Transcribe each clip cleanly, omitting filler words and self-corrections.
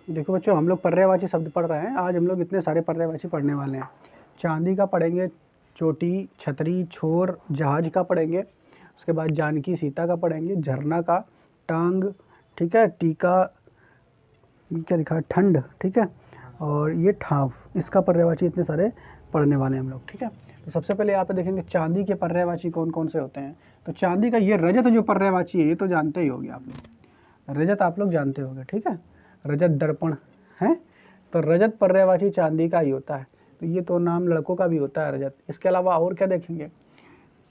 देखो बच्चों, हम लोग पर्यायवाची शब्द पढ़ रहे हैं। आज हम लोग इतने सारे पर्यायवाची पढ़ने वाले हैं। चांदी का पढ़ेंगे, चोटी, छतरी, छोर, जहाज का पढ़ेंगे। उसके बाद जानकी सीता का पढ़ेंगे, झरना का, टांग, ठीक है, टीका, ये क्या लिखा है, ठंड, ठीक है, और ये ठाव, इसका पर्यायवाची इतने सारे पढ़ने वाले हैं हम लोग, ठीक है। तो सबसे पहले यहाँ पे देखेंगे चांदी के पर्यायवाची कौन कौन से होते हैं। तो चांदी का ये रजत जो पर्यायवाची है, ये तो जानते ही होंगे आप लोग, रजत आप लोग जानते होंगे, ठीक है। रजत दर्पण है, तो रजत पर्यायवाची चांदी का ही होता है। तो ये तो नाम लड़कों का भी होता है रजत। इसके अलावा और क्या देखेंगे,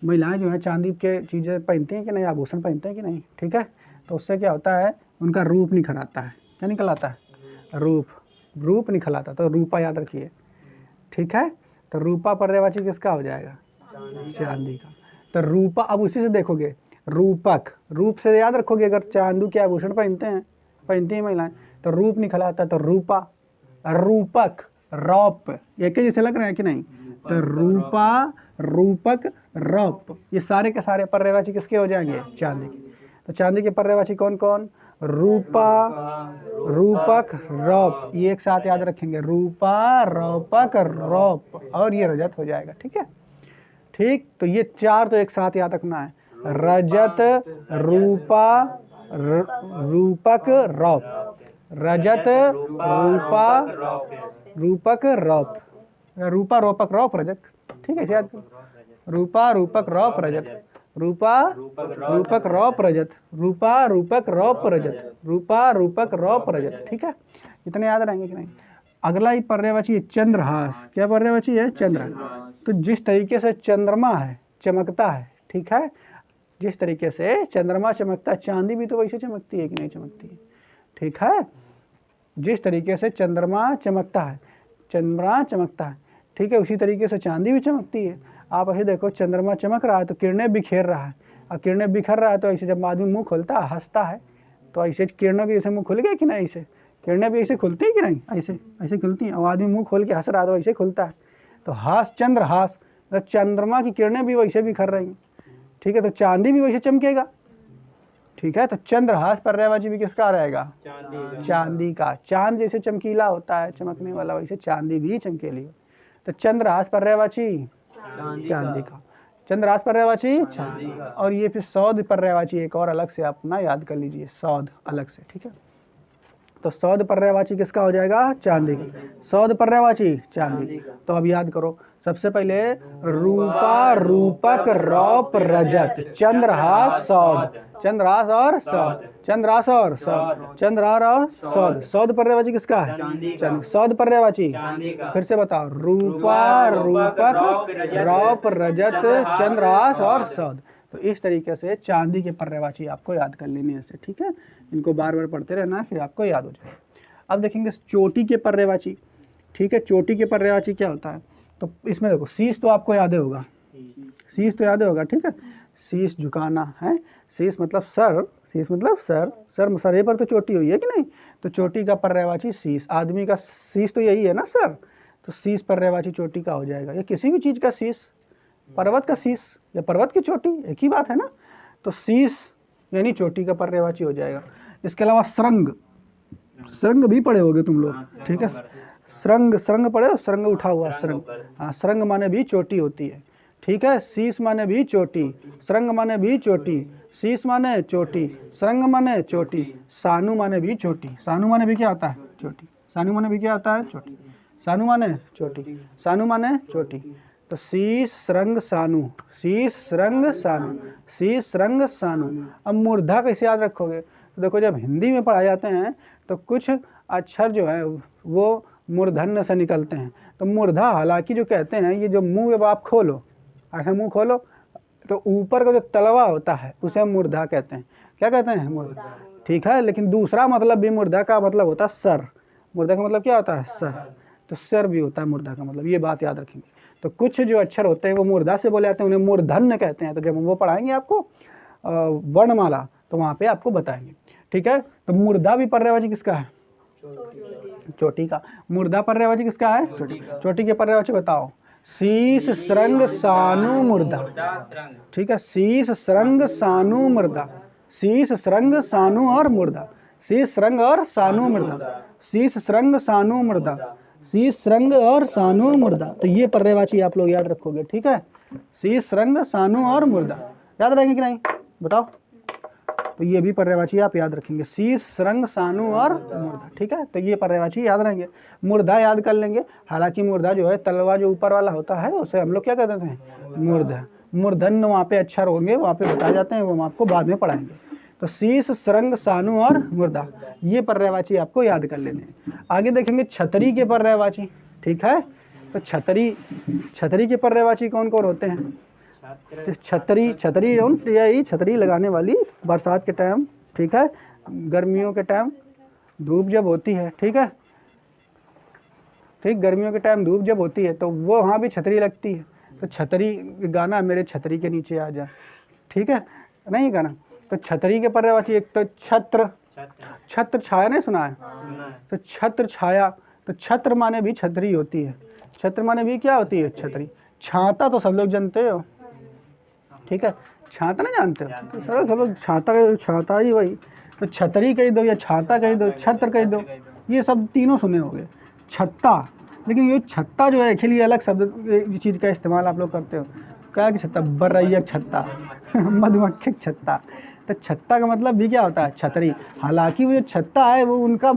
महिलाएं जो है चांदी के चीज़ें पहनती हैं कि नहीं, आभूषण पहनते हैं कि नहीं, ठीक है। तो उससे क्या होता है, उनका रूप निखर आता है। क्या निकल आता है, रूप निकल आता है। तो रूपा याद रखिए, ठीक है। तो रूपा पर्यायवाची किसका हो जाएगा, चांदी का। तो रूपा, अब उसी से देखोगे, रूपक, रूप से याद रखोगे, अगर चांदी के आभूषण पहनती हैं महिलाएं, तो रूप निकल आता है। तो रूपा, रूपक, रौप, एक ही जैसे लग रहे हैं कि नहीं। तो रूपा, रूपक, रौप, ये सारे के सारे पर्यायवाची किसके हो जाएंगे, चांदी के। तो चांदी के पर्यायवाची कौन कौन, रूपा, रूपक, रौप, ये एक साथ याद रखेंगे, रूपा, रौपक, रौप, और ये रजत हो जाएगा, ठीक है। ठीक, तो ये चार तो एक साथ याद रखना है, रजत, रूपा, रूपक, रौप, रजत, रूपा, रूपक, रौप, रूपा, रूपक, रौप, रजत, ठीक है, याद करो। रूपा, रूपक, रौप, रजत, रूपा, रूपक, रौप, रजत, रूपा, रूपक, रौप, रजत, रूपा, रूपक, रौप, रजत, ठीक है। इतने याद रहेंगे कि नहीं। अगला ही पर्यायवाची है चंद्रहास। क्या पर्यायवाची है, चंद्रहास। तो जिस तरीके से चंद्रमा है, चमकता है, ठीक है, जिस तरीके से चंद्रमा चमकता है, चांदी भी तो वैसे चमकती है कि नहीं चमकती है, ठीक है। जिस तरीके से चंद्रमा चमकता है, चंद्रमा चमकता है, ठीक है, उसी तरीके से चांदी भी चमकती है। आप ऐसे देखो, चंद्रमा चमक रहा है तो किरणें बिखेर रहा है, और किरणें बिखर रहा है तो ऐसे जब आदमी मुंह खोलता है, हंसता है, तो ऐसे किरणों के जैसे मुंह खुल गया कि नहीं, ऐसे किरणें भी ऐसे खुलती है कि नहीं, ऐसे ऐसे खुलती हैं, और आदमी मुंह खोल के हंस रहा है तो ऐसे खुलता है। तो हास, चंद्रहास, तो चंद्रमा की किरणें भी वैसे बिखर रही हैं, ठीक है, तो चांदी भी वैसे चमकेगा, ठीक है। तो चंद्रहास पर्यायवाची भी किसका रहेगा, चांदी का। चांद जैसे चमकीला होता है, चमकने वाला, वैसे चांदी भी चमकीली हो। तो चंद्रहास पर्यायवाची चांदी का, चंद्रहास पर्यायवाची चांदी का। और ये फिर सौद पर्यायवाची एक और अलग से अपना याद कर लीजिए, सौद अलग से, ठीक है। तो सौद पर्यायवाची किसका हो जाएगा, चांदी का। सौद पर्यायवाची चांदी। तो अब याद करो, सबसे पहले रूपा, रूपक, रौप, रजत, चंद्रहास, सौद, चंद्रहास और सौद, चंद्रहास और सौद, चंद्रहास और सौद। सौद पर्यायवाची किसका है, चांदी। सौद पर्यायवाची, फिर से बताओ, रूपा, रूपक, रौप, रजत, चंद्रहास और सौद। तो इस तरीके से चांदी के पर्यायवाची आपको याद कर लेने हैं, ठीक है। इनको बार बार पढ़ते रहना है, फिर आपको याद हो जाए। अब देखेंगे चोटी के पर्यायवाची, ठीक है। चोटी के पर्यायवाची क्या होता है, तो इसमें देखो, शीश तो आपको याद होगा, शीश तो याद होगा, ठीक है। शीश झुकाना है, शीश मतलब सर, शीश मतलब सर, सर पर तो चोटी हुई है कि नहीं। तो चोटी का पर्यायवाची शीश, आदमी का शीश तो यही है ना, सर। तो शीश पर्यायवाची चोटी का हो जाएगा, या किसी भी चीज़ का शीश, पर्वत का शीश या पर्वत की चोटी, एक ही बात है ना। तो शीश यानी चोटी का पर्यायवाची हो जाएगा। इसके अलावा श्रृंग, श्रृंग भी पढ़े होगे तुम लोग, ठीक है। श्रृंग, श्रृंग पढ़े हो, श्रृंग उठा हुआ श्रृंग, हाँ, श्रृंग माने भी चोटी होती है, ठीक है। शीश माने भी चोटी, श्रृंग माने भी चोटी, शीश माने चोटी, श्रृंग माने चोटी, सानू माने भी चोटी। सानू माने भी क्या होता है, चोटी। सानू माने भी क्या होता है, चोटी। सानू माने चोटी, सानू माने चोटी। तो शीश, श्रृंग, सानू, शीश, श्रृंग, सानू, शीश, श्रृंग, सानू। अब मूर्धा कैसे याद रखोगे, तो देखो, जब हिंदी में पढ़ाए जाते हैं तो कुछ अक्षर जो है वो मूर्धन्य से निकलते हैं। तो मूर्धा, हालांकि जो कहते हैं, ये जो मुंह जब आप खोलो, ऐसे मुंह खोलो, तो ऊपर का जो तलवा होता है उसे मूर्धा कहते हैं। क्या कहते हैं, मूर्धा, ठीक है। लेकिन दूसरा मतलब भी मूर्धा का मतलब होता है सर। मूर्धा का मतलब क्या होता है, सर। तो सर भी होता है मूर्धा का मतलब, ये बात याद रखेंगे। तो कुछ जो अक्षर होते हैं वो मूर्धा से बोले जाते हैं, उन्हें मूर्धन्य कहते हैं। तो जब हम वो पढ़ाएंगे आपको वर्णमाला, तो वहाँ पे आपको बताएंगे, ठीक है। तो मूर्धा भी पर्यायवाची किसका है, चोटी का। मूर्धा पर्यायवाची किसका है, चोटी। चोटी के पर्यायवाची बताओ, शीश, श्रृंग, सानू, मूर्धा, ठीक है। शीश, श्रृंग, सानू, मूर्धा, शीश, श्रृंग, सानू और मूर्धा। शीश श्रृंग और सानु मृदा, शीश श्रृंग सानु मृदा, शीश श्रृंग और सानु मृदा। तो ये पर्यायवाची आप लोग याद रखोगे, ठीक है। शीश श्रृंग सानु और मृदा याद रहेंगे कि नहीं बताओ। तो ये भी पर्यायवाची आप याद रखेंगे, शीश श्रृंग सानु और मुर्दा, ठीक है। तो ये पर्यायवाची याद रहेंगे। मुर्दा याद कर लेंगे, हालांकि मुर्दा जो है तलवा जो ऊपर वाला होता है उसे हम लोग क्या कहते हैं, मुर्दा। मूर्धन्य वहाँ पे अक्षर होंगे, वहाँ पे बताए जाते हैं, वो हम आपको बाद में पढ़ाएंगे। तो शीश श्रृंग सानु और मुर्दा, ये पर्यायवाची आपको याद कर लेने हैं। आगे देखेंगे छतरी के पर्यायवाची, ठीक है। तो छतरी के पर्यायवाची कौन कौन होते हैं। छतरी यही छतरी लगाने वाली बरसात के टाइम, ठीक है, गर्मियों के टाइम धूप जब होती है, ठीक है, ठीक, गर्मियों के टाइम धूप जब होती है तो वो वहाँ भी छतरी लगती है। तो छतरी गाना मेरे छतरी के नीचे आ जा, ठीक है, नहीं गाना। तो छतरी के पर्यायवाची एक तो छत्र, छत्र छाया नहीं सुना है, तो छत्र छाया, तो छत्र माने भी छतरी होती है, छत्र माने भी क्या होती है, छतरी। छाता तो सब लोग जानते हो, ठीक है, छाता नहीं जानते हो तो सब लोग छाता ही वही। तो छतरी कह दो या छाता कह दो, छत्र कह दो, ये सब तीनों सुने होंगे। छत्ता, लेकिन ये छत्ता जो है खेलिए अलग शब्द चीज़ का इस्तेमाल आप लोग करते हो, क्या कि छत्ता, बरैया छत्ता, मधुमक्खी छत्ता। तो छत्ता का मतलब भी क्या होता है, छतरी। हालांकि वो जो छत्ता है वो उनका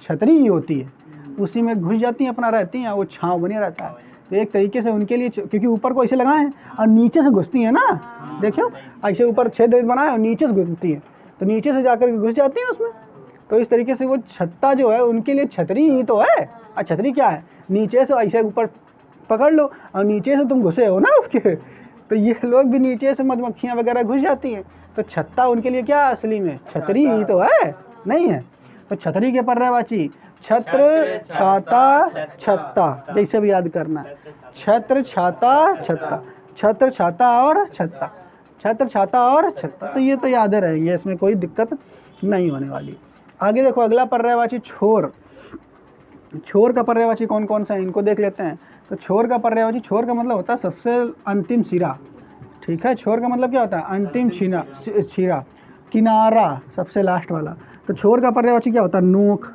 छतरी ही होती है, उसी में घुस जाती हैं, अपना रहती हैं, वो छाँव बने रहता है। तो एक तरीके से उनके लिए, क्योंकि ऊपर को ऐसे लगाए हैं और नीचे से घुसती है ना, देखियो ऐसे ऊपर छेद बनाए और नीचे से घुसती है, तो नीचे से जाकर घुस जाती है उसमें। तो इस तरीके से वो छत्ता जो है उनके लिए छतरी ही तो है। और छतरी क्या है, नीचे से ऐसे ऊपर पकड़ लो और नीचे से तुम घुसे हो ना उसके, तो ये लोग भी नीचे से मधुमक्खियाँ वगैरह घुस जाती हैं। तो छत्ता उनके लिए क्या असली में छतरी ही तो है, नहीं है। तो छतरी के पर्यायवाची छत्र छाता छत्ता, जैसे भी याद करना है, छत्र छाता छत्ता, छत्र छाता और छत्ता, छत्र छाता और छत्ता। तो ये तो याद रहेंगे, इसमें कोई दिक्कत नहीं होने वाली। आगे देखो अगला पर्यायवाची छोर। छोर का पर्यायवाची कौन कौन सा है इनको देख लेते हैं। तो छोर का पर्यायवाची, छोर का मतलब होता है सबसे अंतिम सिरा, ठीक है। छोर का मतलब क्या होता है, अंतिम सिरा, किनारा सबसे लास्ट वाला। तो छोर का पर्यायवाची क्या होता है, नोक।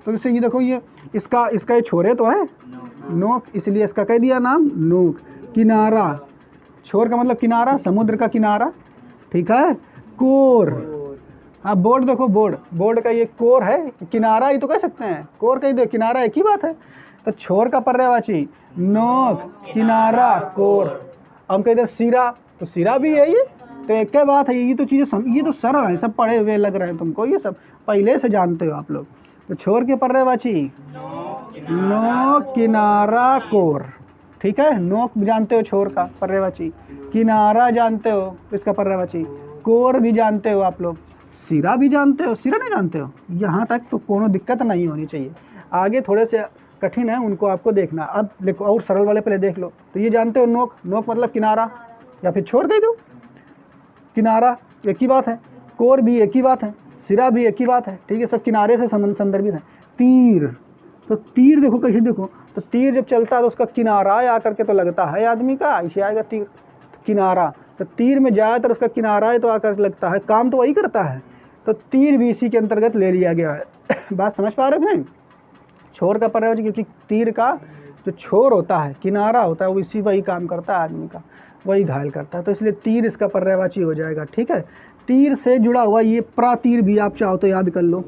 तो इससे ये देखो, ये इसका ये छोरे तो है नोक, इसलिए इसका कह दिया नाम नोक। किनारा, छोर का मतलब किनारा, समुद्र का किनारा, ठीक है। कोर, हाँ बोर्ड देखो, बोर्ड का ये कोर है, किनारा ही तो कह सकते हैं, कोर कह दो, किनारा एक ही बात है। तो छोर का पर्यायवाची नोक, किनारा, कोर। हम कहते हैं सिरा, तो सिरा भी है ये, तो एक ही बात है। ये तो चीज़ें ये तो सरल है, सब पढ़े हुए लग रहे हैं तुमको, ये सब पहले से जानते हो आप लोग। तो छोर के पर्यायवाची नोक, किनारा, कोर, ठीक है। नोक जानते हो छोर का पर्यायवाची, किनारा जानते हो इसका पर्यायवाची, कोर भी जानते हो आप लोग, सिरा भी जानते हो, सिरा नहीं जानते हो, यहाँ तक तो कोनो दिक्कत नहीं होनी चाहिए। आगे थोड़े से कठिन है, उनको आपको देखना। अब देखो और सरल वाले पहले देख लो। तो ये जानते हो नोक, नोक मतलब किनारा या फिर छोर दे दो, किनारा एक ही बात है, कोर भी एक ही बात है, सिरा भी एक ही बात है, ठीक है, सब किनारे से संदर्भित है। तीर, तो तीर देखो कैसे, देखो तो तीर जब चलता है तो उसका किनारा आकर के तो लगता है आदमी का, ऐसे आएगा तीर, किनारा। तो तीर में ज़्यादातर उसका किनारा तो आकर लगता है, काम तो वही करता है। तो तीर भी इसी के अंतर्गत ले लिया गया है। बात समझ पा रहे हैं। छोर का पर्यायवाची, क्योंकि तीर का जो छोर होता है, किनारा होता है, वो इसी वही काम करता है आदमी का, वही घायल करता है, तो इसलिए तीर इसका पर्यायवाची हो जाएगा, ठीक है। तीर से जुड़ा हुआ ये प्रातीर भी आप चाहो तो याद कर लो,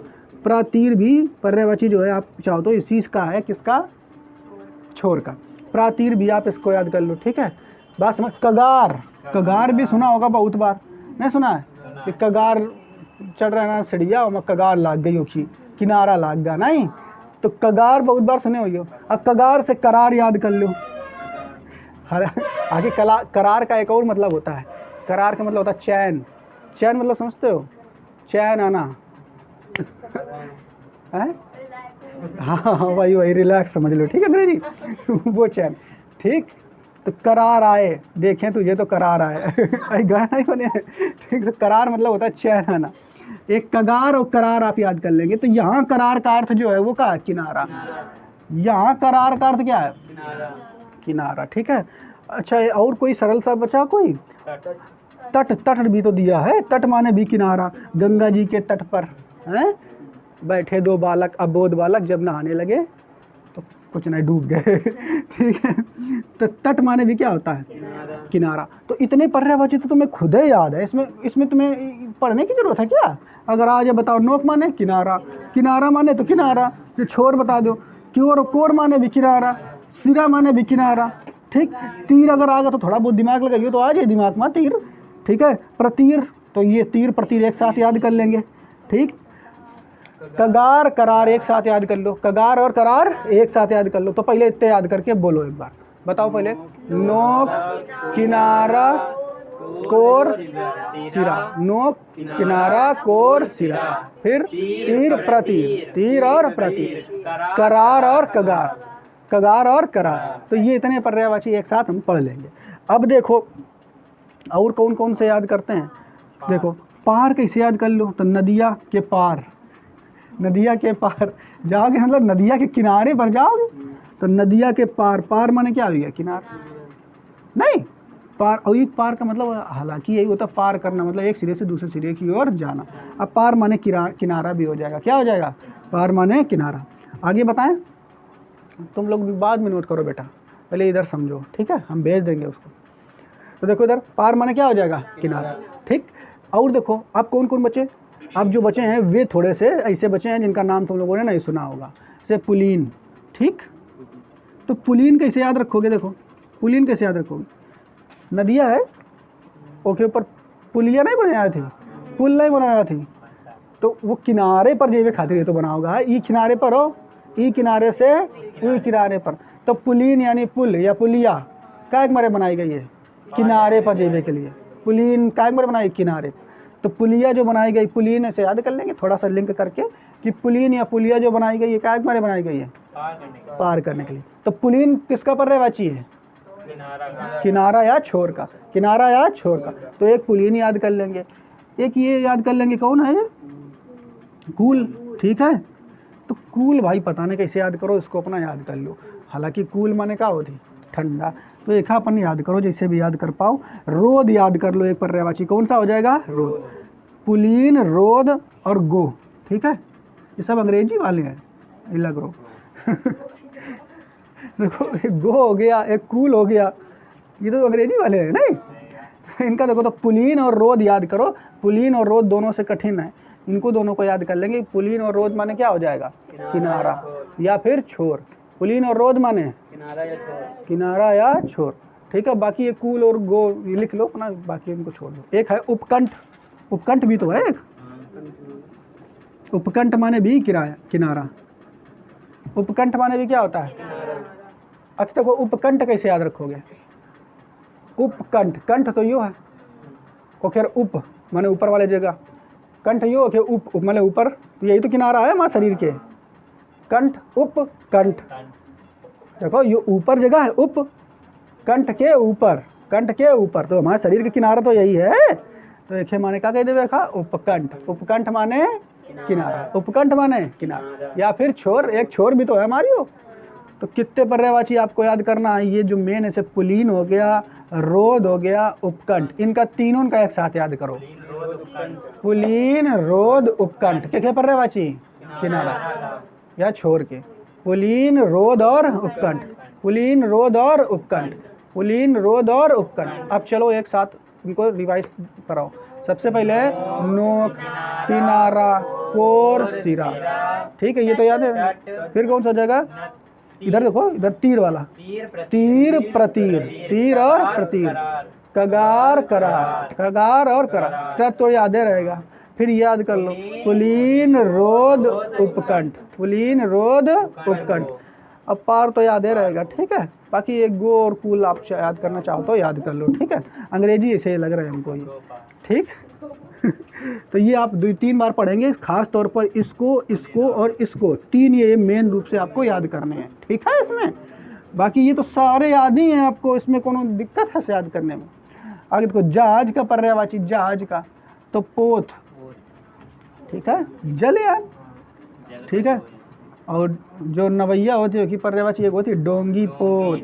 प्रातीर भी पर्यायवाची जो है आप चाहो तो इसी का है, किसका, छोर का। प्रातीर भी आप इसको याद कर लो, ठीक है। बात समझ। कगार, कगार भी सुना होगा बहुत बार, नहीं सुना है कि कगार चढ़ रहा है ना सीढ़िया, और कगार लाग गई होगी, किनारा लाग गया, नहीं। तो कगार बहुत बार सुने हुई हो। अब कगार से करार याद कर लो। आगे करार का एक और मतलब होता है, करार का मतलब होता है चैन। चैन मतलब समझते हो, चैन आना है, हाँ वही रिलैक्स समझ लो, ठीक है मेरे जी, वो चैन, ठीक। तो करार आए, देखें तुझे तो करार आए, गाना ही बने, ठीक। तो करार मतलब होता है चैन आना। एक कगार और करार आप याद कर लेंगे। तो यहाँ करार का अर्थ जो है वो क्या है, किनारा। यहाँ करार का अर्थ क्या है, किनारा, ठीक है। अच्छा और कोई सरल सा बचा कोई, तट, तट भी तो दिया है, तट माने भी किनारा, गंगा जी के तट पर है, बैठे दो बालक अबोध बालक, जब नहाने लगे तो कुछ नहीं डूब गए। ठीक है, तो तट माने भी क्या होता है? किनारा। तो इतने पर्यायवाची तो तुम्हें खुद ही याद है, इसमें तुम्हें पढ़ने की जरूरत है क्या? अगर आज बताओ नोक माने किनारा, किनारा माने तो किनारा, जो छोर बता दो, क्योर कोर माने भी किनारा, सिरा माने भी किनारा। ठीक, तीर अगर आ गया तो थोड़ा बहुत दिमाग लगाइए तो आ जाए दिमाग में तीर। ठीक है, प्रतीर, तो ये तीर प्रतीर एक साथ याद कर लेंगे। ठीक, कगार करार एक साथ याद कर लो, कगार और करार एक साथ याद कर लो। तो पहले इतने याद करके बोलो एक बार, बताओ पहले। नोक किनारा कोर सिरा, नोक किनारा कोर सिरा। फिर तीर प्रतीर, तीर और प्रतीर, करार और कगार, कगार और करार। तो ये इतने पर्यायवाची एक साथ हम पढ़ लेंगे। अब देखो और कौन कौन से याद करते हैं। देखो पार कैसे याद कर लो, तो नदिया के पार, नदिया के पार जाओगे मतलब नदिया के किनारे पर जाओगे, तो नदिया के पार, पार माने क्या हो गया? किनारा। नहीं, पार, और एक पार का मतलब हालांकि यही होता पार करना, मतलब एक सिरे से दूसरे सिरे की ओर जाना। अब पार माने किनारा भी हो जाएगा। क्या हो जाएगा? पार माने किनारा। आगे बताएं, तुम लोग बाद में नोट करो बेटा, पहले इधर समझो। ठीक है, हम भेज देंगे उसको। तो देखो इधर पार माने क्या हो जाएगा? किनारा। ठीक, और देखो अब कौन कौन बचे? अब जो बचे हैं वे थोड़े से ऐसे बचे हैं जिनका नाम तुम लोगों ने नहीं सुना होगा, जैसे पुलीन। ठीक, तो पुलीन कैसे याद रखोगे? देखो पुलीन कैसे याद रखोगे? नदिया है, ओके, ऊपर पुलिया नहीं बनाया थी, पुल नहीं बनाया थी, तो वो किनारे पर जेबे खातिर ये तो बना होगा। ई किनारे पर हो, ई किनारे से उई किनारे पर, तो पुलीन यानी पुल या पुलिया काय मारे बनाई गई है? किनारे पर जेबे के लिए। पुलीन काय मारे बनाई? किनारे। तो पुलिया जो बनाई गई, पुलीन ऐसे याद कर लेंगे थोड़ा सा लिंक करके कि पुलीन या पुलिया जो बनाई गई है काय मारे बनाई गई है? पार करने के लिए। तो पुलीन किसका पर्यायवाची है? किनारा या छोर का, किनारा या छोर का। तो एक पुलीन याद कर लेंगे, एक ये याद कर लेंगे, कौन है ये? कूल। ठीक है, तो कूल भाई पता नहीं कैसे याद करो, इसको अपना याद कर लो। हालांकि कूल माने क्या होती? ठंडा। तो एक अपन याद करो जैसे भी याद कर पाओ। रोद याद कर लो, एक पर्यायवाची कौन सा हो जाएगा? रोद। पुलीन, रोद और गो। ठीक है, ये सब अंग्रेजी वाले हैं, अलग रो। देखो एक गो हो गया, एक कूल हो गया, ये तो अंग्रेजी वाले हैं नहीं। इनका देखो, तो पुलीन और रोद याद करो। पुलीन और रोद दोनों से कठिन है, इनको दोनों को याद कर लेंगे। पुलीन और रोद माने क्या हो जाएगा? किनारा या फिर छोर। पुलीन और रोद माने किनारा या छोर। ठीक है, बाकी ये कूल और गो ये लिख लो अपना, बाकी इनको छोड़ दो। एक है उपकंठ, उपकंठ भी तो है एक। उपकंठ माने भी किनारा। उपकंठ माने भी क्या होता है? अच्छा देखो उपकंठ कैसे याद रखोगे? उपकंठ, कंठ तो यो है, ओके, उप माने ऊपर वाले जगह, कंठ यो ओके, उप माने ऊपर, तो यही तो किनारा है हमारे शरीर के। कंठ, उप कंठ, देखो ये ऊपर जगह है, उप कंठ के ऊपर, कंठ के ऊपर, तो हमारे शरीर के किनारा तो यही है। तो एक माने क्या कह देवे खा? उपकंठ। उपकंठ माने किनारा, उपकंठ माने किनारा या फिर छोर, एक छोर भी तो है हमारी हो। तो कितने पर्यायवाची आपको याद करना है? ये जो मेन ऐसे पुलीन हो गया, रोद हो गया, उपकंठ, इनका तीनों का एक साथ याद करो। पुलीन, रोद, उपकंठ, क्या क्या पर्यायवाची? किनारा या छोर के। पुलीन, रोद और उपकंठ, पुलीन, रोद और उपकंठ, पुलीन, रोद और उपकंठ। अब चलो एक साथ इनको रिवाइज कराओ। सबसे पहले नोक, किनारा, कोर, सिरा। ठीक है, ये तो याद है। फिर कौन सा जगह? इधर देखो, इधर तीर वाला, तीर प्रतीर, तीर और प्रतीर, कगार करार, कगार और करार, तो याद रहेगा। फिर याद कर लो, पुलीन, रोद, उपकंठ, पुलीन, रोद, उपकंठ। अब पार तो याद रहेगा। ठीक है, बाकी एक गो और कूल आप याद करना चाहो तो याद कर लो। ठीक है, अंग्रेजी ऐसे लग रहा है हमको ये। ठीक। तो ये आप 2-3 बार पढ़ेंगे, खास तौर पर इसको, इसको और इसको, तीन ये मेन रूप से आपको याद करने हैं। ठीक है, इसमें बाकी ये तो सारे याद ही हैं आपको, इसमें कोनो दिक्कत है याद करने में। आगे देखो, जहाज का पर्यायवाची, जहाज का तो पोत। ठीक है, जलयान। ठीक है, और जो नवैया होती है कि पर्यायवाची एक होती डोंगी पोत,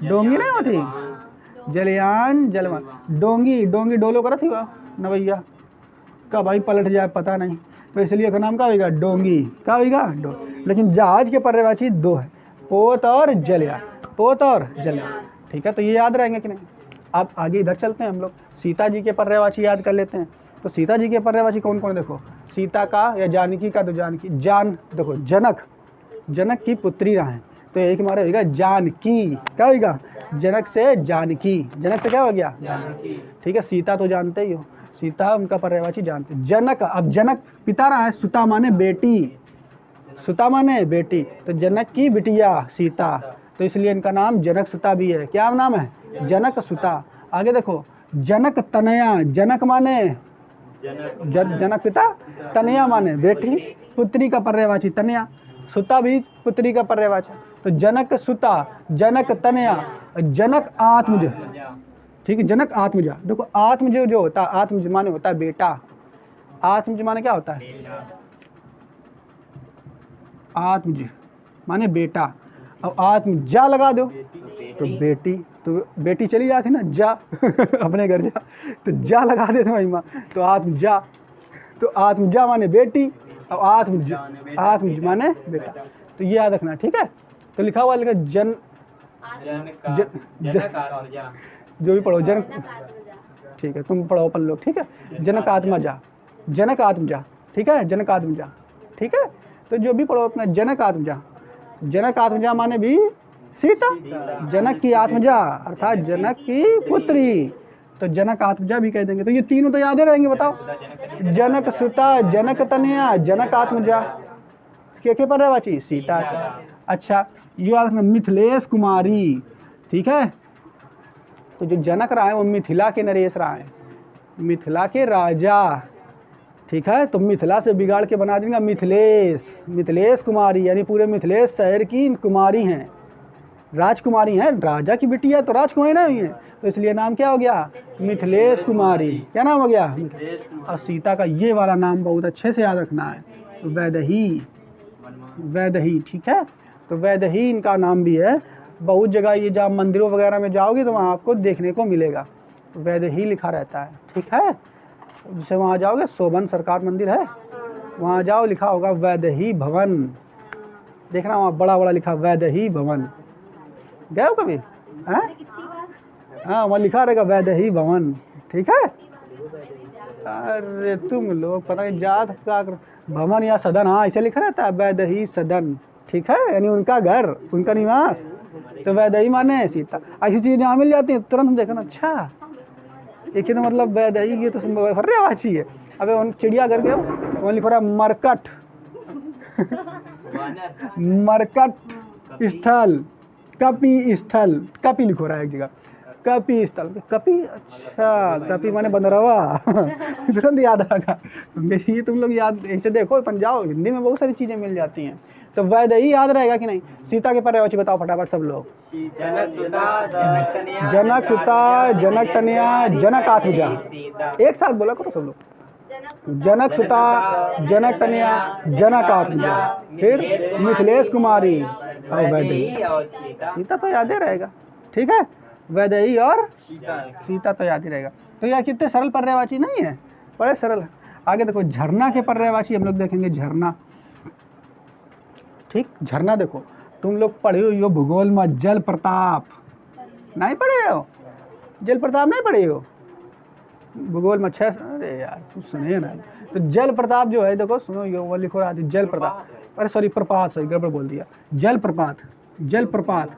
डोंगी नहीं होती, जलयान, जलवान, डोंगी, डोंगी डोलो करती हुआ नवैया का भाई पलट जाए पता नहीं, तो इसलिए का नाम क्या होगा, डोंगी। क्या होगा, डो। लेकिन जहाज के पर्यायवाची दो है, पोत और जलयान, पोत और जलयान। ठीक है, तो ये याद रहेंगे कि नहीं। अब आगे इधर चलते हैं हम लोग, सीता जी के पर्यायवाची याद कर लेते हैं। तो सीता जी के पर्यायवाची कौन कौन, देखो सीता का या जानकी का, तो जानकी, जान देखो जनक, जनक की पुत्री रहा है, तो एक हमारा होगा जानकी। क्या होगा, जनक से जानकी, जनक से क्या हो गया, जानकी। ठीक है, सीता तो जानते ही हो, सीता उनका पर्यायवाची जानते। जनक, अब जनक पिता रहा है, सुता माने बेटी, सुता माने बेटी, तो जनक की बिटिया सीता, तो इसलिए इनका नाम जनक सुता भी है। क्या नाम है, जनक सुता। आगे देखो जनक तनया, जनक माने जनक पिता, तनया माने बेटी, पुत्री का पर्यायवाची तनया, सुता भी पुत्री का पर्यायवाची। तो जनक सुता, जनक तनया, जनक आत्मज। ठीक है, जनक आत्मज। देखो आत्मज जो होता है, आत्मज माने होता है बेटा, आत्मज माने क्या होता है, आत्मज माने बेटा। अब आत्मजा लगा दो तो बेटी, तो बेटी चली जाती ना जा अपने घर जा, तो जा लगा देते वही माँ, तो आत्मजा, तो आत्मजा माने बेटी, अब आत्मज माने बेटा। तो ये याद रखना, ठीक है। तो लिखा हुआ लिखा जो भी पढ़ो जन, ठीक है तुम पढ़ो अपन लोग, ठीक है। जनक आत्मजा, जनक आत्मजा, ठीक है, जनक आत्मजा, ठीक है। तो जो भी पढ़ो अपना जनक आत्मजा, जनक आत्मजा माने भी सीता, जनक की आत्मजा अर्थात जनक की पुत्री, तो जनक आत्मजा भी कह देंगे। तो ये तीनों तो याद ही रहेंगे, बताओ, जनक सुता, जनक तनया, जनक आत्मजा, के पर्यायवाची सीता। अच्छा, ये याद रखना मिथिलेश कुमारी, ठीक है। तो जो जनक रहा है वो मिथिला के नरेश रहा है, मिथिला के राजा, ठीक है। तो मिथिला से बिगाड़ के बना देंगे मिथिलेश, मिथिलेश कुमारी, यानी पूरे मिथिलेश शहर की कुमारी हैं, राजकुमारी हैं, राजा की बिटिया तो राजकुमारी नहीं है, तो इसलिए नाम क्या हो गया, मिथिलेश कुमारी। क्या नाम हो गया, और सीता का ये वाला नाम बहुत अच्छे से याद रखना है, वैदेही, वैदेही, ठीक है। तो वैदेही इनका नाम भी है, बहुत जगह ये जहाँ मंदिरों वगैरह में जाओगे तो वहाँ आपको देखने को मिलेगा, वैदेही लिखा रहता है, ठीक है। जैसे वहाँ जाओगे, शोभन सरकार मंदिर है, वहाँ जाओ, लिखा होगा वैदेही भवन, देखना वहाँ बड़ा बड़ा लिखा वैदेही भवन। गए हो कभी, हैं? हाँ, वहाँ लिखा रहेगा वैदेही भवन, ठीक है। अरे तुम लोग पता नहीं जात का भवन या सदन, हाँ ऐसे लिखा रहता है वैदेही सदन, ठीक है, यानी उनका घर, उनका निवास। तो वैदेही माने सीता। ऐसी चीज़ जहाँ मिल जाती है तुरंत हम देखना, अच्छा एक ही तो मतलब वैदेही, ये तो पर्यायवाची है। अबे उन चिड़ियाघर गए, वहाँ लिखा रहा मरकट मरकट स्थल, कपि स्थल, कपि लिखो रहा है एक जगह, कपि स्थल, कपि, अच्छा कपि माने बंदरवा तुरंत याद आएगा। ये तुम लोग याद ऐसे देखो, पंजाब हिंदी में बहुत सारी चीज़ें मिल जाती हैं। तो वैदेही याद रहेगा कि नहीं। सीता के पर्यायवाची बताओ फटाफट सब लोग, जनक सुता, जनक तनया, जनक आत्मजा, एक साथ बोला करो सब लोग, जनक सुता, जनक तनया, जनक आत्मजा, फिर मिथिलेश कुमारी और वैदेही। सीता तो याद ही रहेगा, ठीक है, वैदेही और सीता तो याद ही रहेगा। तो यह कितने सरल पर्यायवाची नहीं है, बड़े सरल। आगे देखो झरना के पर्यायवाची हम लोग देखेंगे, झरना, ठीक। झरना देखो, तुम लोग पढ़े हो भूगोल में जल प्रताप, नहीं पढ़े हो, जल प्रताप नहीं पढ़े हो भूगोल में, अच्छे, अरे यार तुम सुने ना। तो जल प्रताप जो है, देखो सुनो, ये वो लिखो रहा था जल प्रताप, अरे सॉरी प्रपात, सॉरी गड़बड़ बोल दिया, जल प्रपात, जल प्रपात,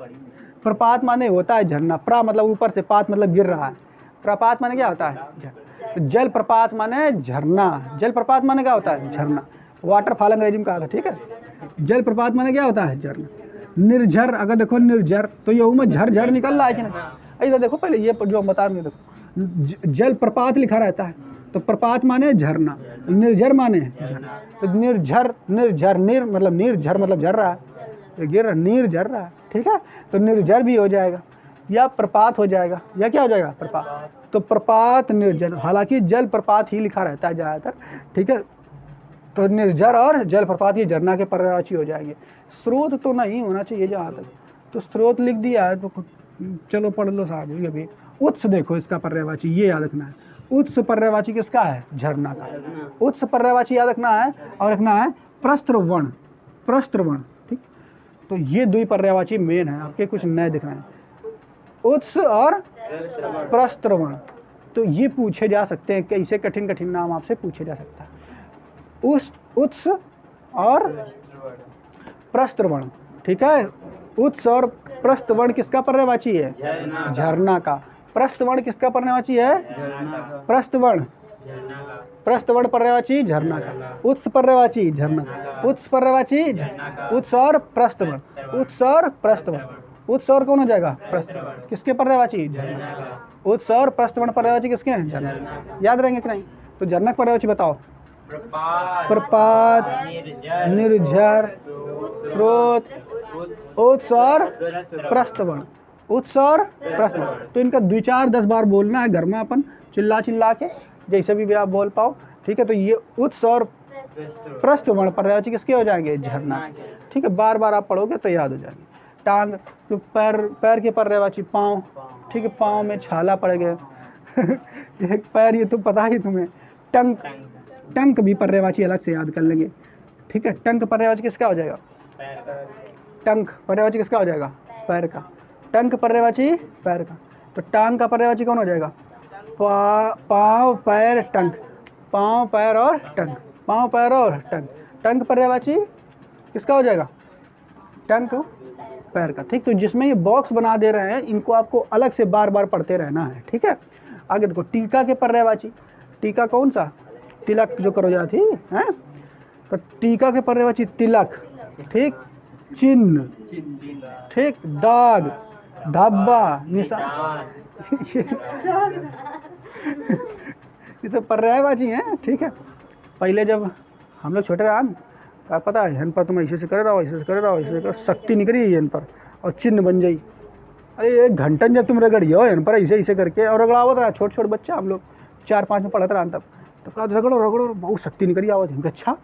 प्रपात माने होता है झरना, प्रा मतलब ऊपर से, पात मतलब गिर रहा है, प्रपात माने क्या होता है, तो जल प्रपात माने झरना, जल प्रपात माने क्या होता है, झरना, वाटरफॉल अंग्रेजी में कहा था, ठीक है। जल प्रपात माने क्या होता है, झरना। निर्झर, अगर देखो निर्झर, तो ये में झर निकल रहा है कि नहीं, ऐसा देखो पहले ये जो हम बता रहे हैं, देखो जल प्रपात लिखा रहता है, तो प्रपात माने झरना, निर्झर माने झरना, तो निर्झर, निर्झर, निर मतलब निर्झर मतलब झर रहा है, गिर नीर झर रहा है, ठीक है। तो निर्झर भी हो जाएगा या प्रपात हो जाएगा, या क्या हो जाएगा, प्रपात। तो प्रपात निर्झर, हालांकि जल प्रपात ही लिखा रहता है ज़्यादातर, ठीक है। तो निर्झर और जल प्रपात ये झरना के पर्यायवाची हो जाएंगे। स्रोत तो नहीं होना चाहिए जहाँ तक, तो स्रोत लिख दिया है तो चलो पढ़ लो साहब। ये भी उत्स देखो, इसका पर्यायवाची ये याद रखना है, उत्स पर्यायवाची किसका है? झरना का। उत्स पर्यायवाची याद रखना है, और रखना है प्रस्त्रवण, प्रस्त्रवण, ठीक। तो ये दो ही पर्यायवाची मेन है आपके, कुछ नए दिख रहे हैं, उत्स और प्रस्त्रवण। तो ये पूछे जा सकते हैं, कैसे कठिन कठिन नाम आपसे पूछे जा सकता है। उत्स और प्रस्त्रवण, ठीक है। उत्स और प्रस्त्रवण किसका पर्यायवाची है? झरना का। प्रस्त्रवण किसका पर्यायवाची है? प्रस्त्रवण, प्रस्त्रवण पर्यायवाची झरना का। उत्स पर्यायवाची झरना, उत्स पर्यायवाची, उत्स और प्रस्त्रवण, उत्स और प्रस्त्रवण। उत्स और कौन हो जाएगा? प्रस्त्रवण। किसके पर्यायवाची? झरना। उत्स और प्रस्त्रवण पर्यायवाची किसके हैं? झरना। याद रहेंगे कि नहीं? तो झरना का पर्यायवाची बताओ। प्रपात, निर्झर, स्रोत, उत्स और प्रस्त्रवण, उत्स और प्रस्त्रवण। तो इनका 2-4-10 बार बोलना है घर में अपन, चिल्ला चिल्ला के, जैसे भी आप बोल पाओ, ठीक है। तो ये उत्स और प्रस्त्रवण पर्यायवाची किसके हो जाएंगे? झरना, ठीक है। बार बार आप पढ़ोगे तो याद हो जाएंगे। टांग, तो पैर, पैर के पर्यायवाची पाँव, ठीक है। पाँव में छाला पड़ गया एक पैर, ये तो पता ही तुम्हें। टंक, टंक भी पर्यायवाची अलग से याद कर लेंगे, ठीक है। टंक पर्यायवाची किसका हो जाएगा? टंक पर्यायवाची किसका हो जाएगा? पैर का। टंक पर्यायवाची पैर का। तो टांग का पर्यायवाची कौन हो जाएगा? पाँव, पैर, टंक, पाँव, पैर और टंक, पाँव, पैर और टंक। टंक पर्यायवाची किसका हो जाएगा? टंक पैर का, ठीक। तो जिसमें ये बॉक्स बना दे रहे हैं, इनको आपको अलग से बार बार पढ़ते रहना है, ठीक है। आगे देखो, टीका के पर्यायवाची। टीका कौन सा? तिलक जो करो जाती है। तो टीका के पर्यायवाची तिलक, ठीक। चिन्ह, ठीक। दाग, धब्बा, निशान ये सब पर्यायवाची हैं, ठीक है। पहले जब हम लोग छोटे रहा, क्या पता है हन पर तुम ऐसे से करे रहो, ऐसे से करे रहो, ऐसे कर शक्ति निकली हन पर और चिन्ह बन जाई। अरे 1 घंटन जब तुम रगड़ियो हन पर ऐसे ऐसे करके, और रगड़ावत रहा, छोटे छोटे बच्चा हम लोग 4-5 में पढ़ते रहा तब, तो कहा रगड़ो रगड़ो, बहुत शक्ति निकली आवत। अच्छा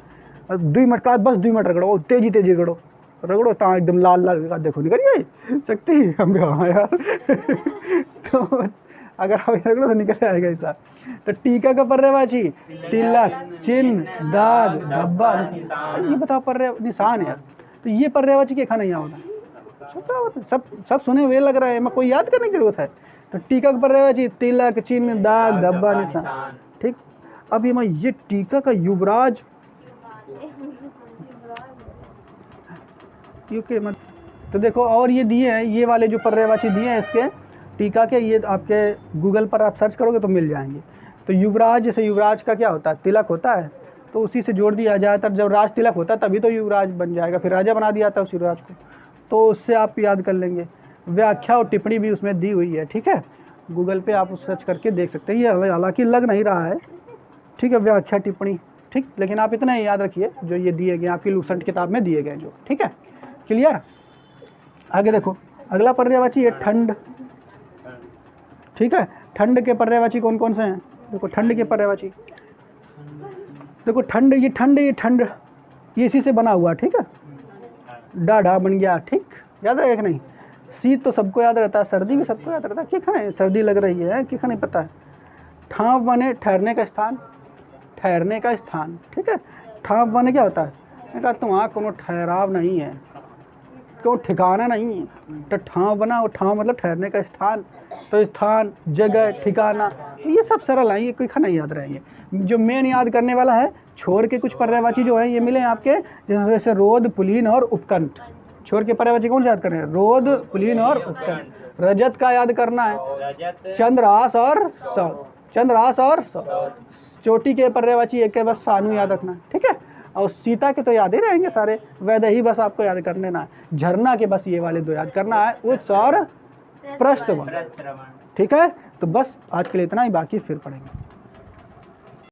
2 मिनट का, बस 2 मिनट रगड़ो, तेजी तेजी रगड़ो, रगड़ो ता एकदम लाल लाल का, देखो निकल गई शक्ति। हम हाँ यार तो अगर आप रगड़ो तो निकल आएगा ऐसा। तो टीका का पर्यायवाची तिलक, चिन्ह, दाग, धब्बा, ये बताओ पर्याय निशान यार। तो ये पर्यायवाची के खाना यहाँ होता, सब सुने हुए लग रहा है, मैं कोई याद करने की जरूरत है। तो टीका का पर्यायवाची तिलक, चिन्ह, दाग, धब्बा, निशान, ठीक। अब ये टीका का युवराज, मत। तो देखो, और ये दिए हैं, ये वाले जो पर्यायवाची दिए हैं इसके टीका के, ये आपके गूगल पर आप सर्च करोगे तो मिल जाएंगे। तो युवराज, जैसे युवराज का क्या होता है? तिलक होता है, तो उसी से जोड़ दिया जाता है। जब राज तिलक होता है तभी तो युवराज बन जाएगा, फिर राजा बना दिया था उस युवराज को, तो उससे आप याद कर लेंगे। व्याख्या और टिप्पणी भी उसमें दी हुई है, ठीक है। गूगल पे आप सर्च करके देख सकते हैं। ये हालांकि लग नहीं रहा है, ठीक है, व्याख्या टिप्पणी, ठीक। लेकिन आप इतना ही याद रखिए जो ये दिए गए आपकी लूसेंट किताब में दिए गए जो, ठीक है। क्लियर? आगे देखो, अगला पर्यायवाची है ठंड, ठीक है। ठंड के पर्यायवाची कौन कौन से हैं? देखो, ठंड के पर्यायवाची, देखो ठंड, ये ठंड, ये ठंड, ये इसी से बना हुआ, ठीक है। डाढ़ा बन गया, ठीक। याद रहेगा कि नहीं? शीत तो सबको याद रहता है, सर्दी भी सबको याद रहता है। क्या खाना है? सर्दी लग रही है, क्या नहीं पता है। ठाव बने ठहरने का स्थान, ठहरने का स्थान, ठीक है। ठाव बने क्या होता है? मैं कहा तुम्हारा कोनो ठहराव नहीं है, क्यों ठिकाना नहीं है। तो ठाव बना, वो ठाव मतलब ठहरने का स्थान, तो स्थान, जगह, ठिकाना, तो ये सब सरल है, ये कोई खाना याद रहेंगे। जो मेन याद करने वाला है, छोर के कुछ पर्यायवाची जो है ये मिले आपके, जैसे रोध, पुलीन और उपकंठ। छोर के पर्यायवाची कौन से याद करने हैं? रोध, पुलीन और उपकंठ। रजत का याद करना है, चंद्रहास और सौर, चंद्रहास और सौर। चोटी के पर्यायवाची एक है, बस सानू याद रखना है, ठीक है। और सीता के तो याद ही रहेंगे सारे, वैदेही बस आपको याद कर लेना है। झरना के बस ये वाले 2 याद करना है, उत्स और प्रस्त्रवण, ठीक है। तो बस आज के लिए इतना ही, बाकी फिर पढ़ेंगे।